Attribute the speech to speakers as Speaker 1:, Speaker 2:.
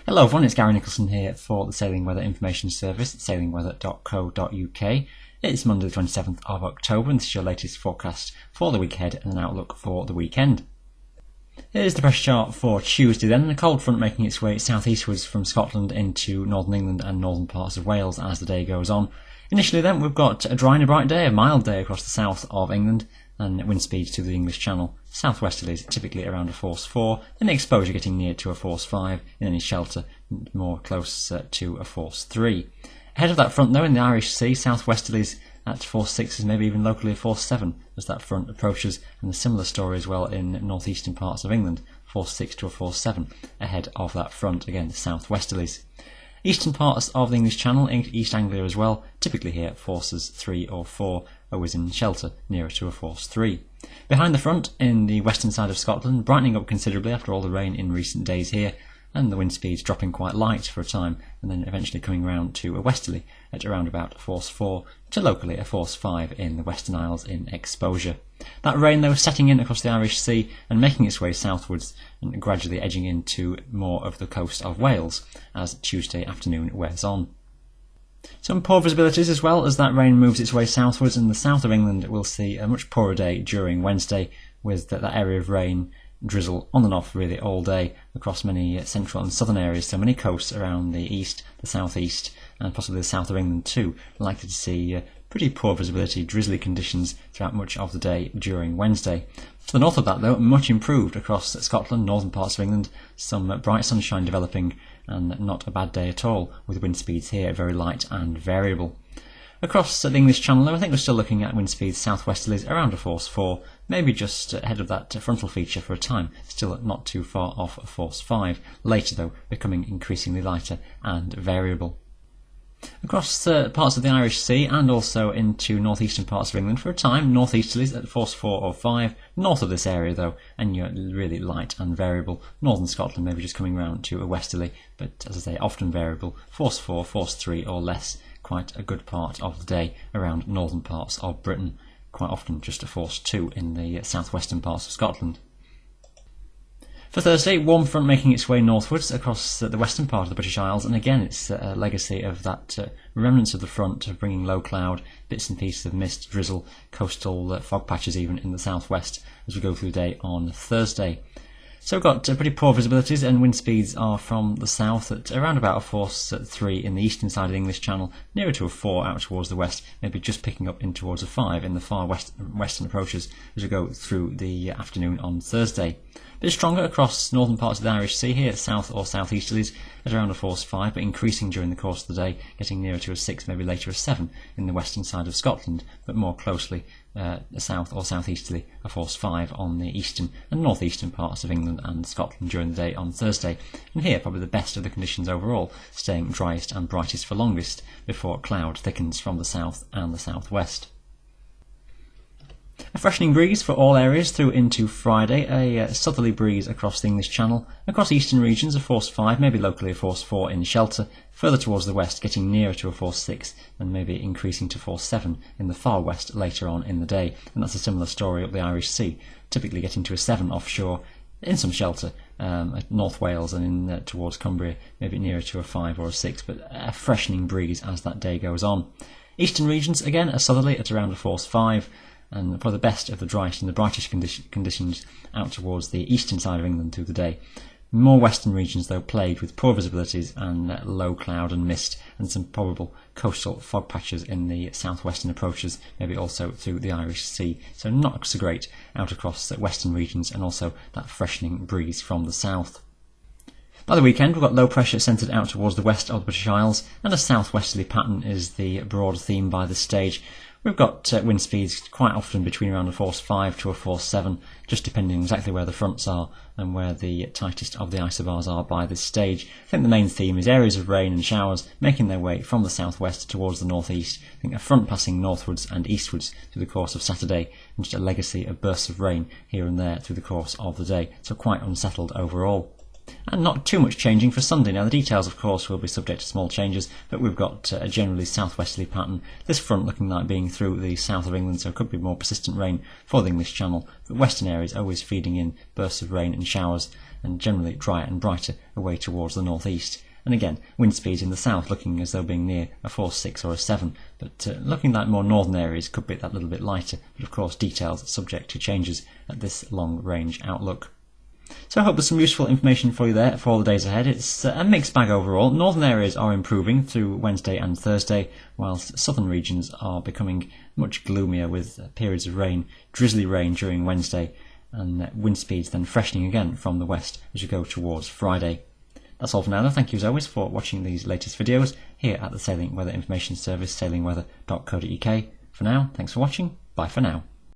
Speaker 1: Hello everyone, it's Gary Nicholson here for the Sailing Weather Information Service at sailingweather.co.uk. It's Monday the 27th of October and this is your latest forecast for the week ahead and an outlook for the weekend. Here's the pressure chart for Tuesday then. The cold front making its way southeastwards from Scotland into northern England and northern parts of Wales as the day goes on. Initially then we've got a dry and a bright day, a mild day across the south of England, and wind speeds to the English Channel southwesterlies typically around a force 4, then the exposure getting near to a force 5, in any shelter more close to a force 3. Ahead of that front though, in the Irish Sea, southwesterlies at force 6 maybe even locally a force 7 as that front approaches, and a similar story as well in northeastern parts of England, force 6 to a force 7 ahead of that front, again the southwesterlies. Eastern parts of the English Channel, East Anglia as well, typically here forces 3 or 4, always in shelter nearer to a force 3. Behind the front, in the western side of Scotland, brightening up considerably after all the rain in recent days here, and the wind speeds dropping quite light for a time, and then eventually coming round to a westerly at around about force 4 to locally a force 5 in the Western Isles in exposure. That rain though setting in across the Irish Sea and making its way southwards and gradually edging into more of the coast of Wales as Tuesday afternoon wears on. Some poor visibilities as well as that rain moves its way southwards, and the south of England will see a much poorer day during Wednesday with that area of rain, drizzle on and off really all day across many central and southern areas, so many coasts around the east, the southeast and possibly the south of England too, likely to see pretty poor visibility, drizzly conditions throughout much of the day during Wednesday. To the north of that though, much improved across Scotland, northern parts of England, some bright sunshine developing and not a bad day at all, with wind speeds here very light and variable. Across the English Channel though, I think we're still looking at wind speeds southwesterlies around a force 4, maybe just ahead of that frontal feature for a time, still not too far off a force 5, later though becoming increasingly lighter and variable. Across parts of the Irish Sea and also into northeastern parts of England for a time, northeasterlies at force 4 or 5, north of this area though, and you're really light and variable. Northern Scotland maybe just coming round to a westerly, but as I say, often variable, force 4, force 3 or less, quite a good part of the day around northern parts of Britain, quite often just a force 2 in the southwestern parts of Scotland. For Thursday, warm front making its way northwards across the western part of the British Isles, and again it's a legacy of that remnants of the front of bringing low cloud, bits and pieces of mist, drizzle, coastal fog patches even in the southwest as we go through the day on Thursday. So we've got pretty poor visibilities, and wind speeds are from the south at around about a force 3 in the eastern side of the English Channel, nearer to a 4 out towards the west, maybe just picking up in towards a 5 in the far western approaches as we go through the afternoon on Thursday. A bit stronger across northern parts of the Irish Sea here, south or southeasterlies at around a force 5, but increasing during the course of the day, getting nearer to a 6, maybe later a 7 in the western side of Scotland, but more closely south or southeasterly a force 5 on the eastern and northeastern parts of England and Scotland during the day on Thursday. And here probably the best of the conditions overall, staying driest and brightest for longest before cloud thickens from the south and the southwest. A freshening breeze for all areas through into Friday, a southerly breeze across the English Channel, across eastern regions a force 5, maybe locally a force 4 in shelter, further towards the west getting nearer to a force 6 and maybe increasing to force 7 in the far west later on in the day, and that's a similar story up the Irish Sea, typically getting to a 7 offshore in some shelter at North Wales and in towards Cumbria, maybe nearer to a 5 or a 6, but a freshening breeze as that day goes on. Eastern regions again a southerly at around a force 5, and probably the best of the driest and the brightest conditions out towards the eastern side of England through the day. More western regions though plagued with poor visibilities and low cloud and mist, and some probable coastal fog patches in the southwestern approaches, maybe also through the Irish Sea, so not so great out across the western regions, and also that freshening breeze from the south. By the weekend we've got low pressure centred out towards the west of the British Isles, and a southwesterly pattern is the broad theme by this stage. We've got wind speeds quite often between around a force 5 to a force 7, just depending exactly where the fronts are and where the tightest of the isobars are by this stage. I think the main theme is areas of rain and showers making their way from the southwest towards the northeast. I think a front passing northwards and eastwards through the course of Saturday, and just a legacy of bursts of rain here and there through the course of the day, so quite unsettled overall. And not too much changing for Sunday. Now the details of course will be subject to small changes, but we've got a generally southwesterly pattern, this front looking like being through the south of England, so it could be more persistent rain for the English Channel, but western areas always feeding in bursts of rain and showers and generally drier and brighter away towards the northeast. And again, wind speeds in the south looking as though being near a force 6 or a 7, but looking like more northern areas could be that little bit lighter, but of course details subject to changes at this long-range outlook. So I hope there's some useful information for you there for all the days ahead. It's a mixed bag overall. Northern areas are improving through Wednesday and Thursday, whilst southern regions are becoming much gloomier with periods of rain, drizzly rain during Wednesday, and wind speeds then freshening again from the west as you go towards Friday. That's all for now though. Thank you as always for watching these latest videos here at the Sailing Weather Information Service, sailingweather.co.uk. For now, thanks for watching. Bye for now.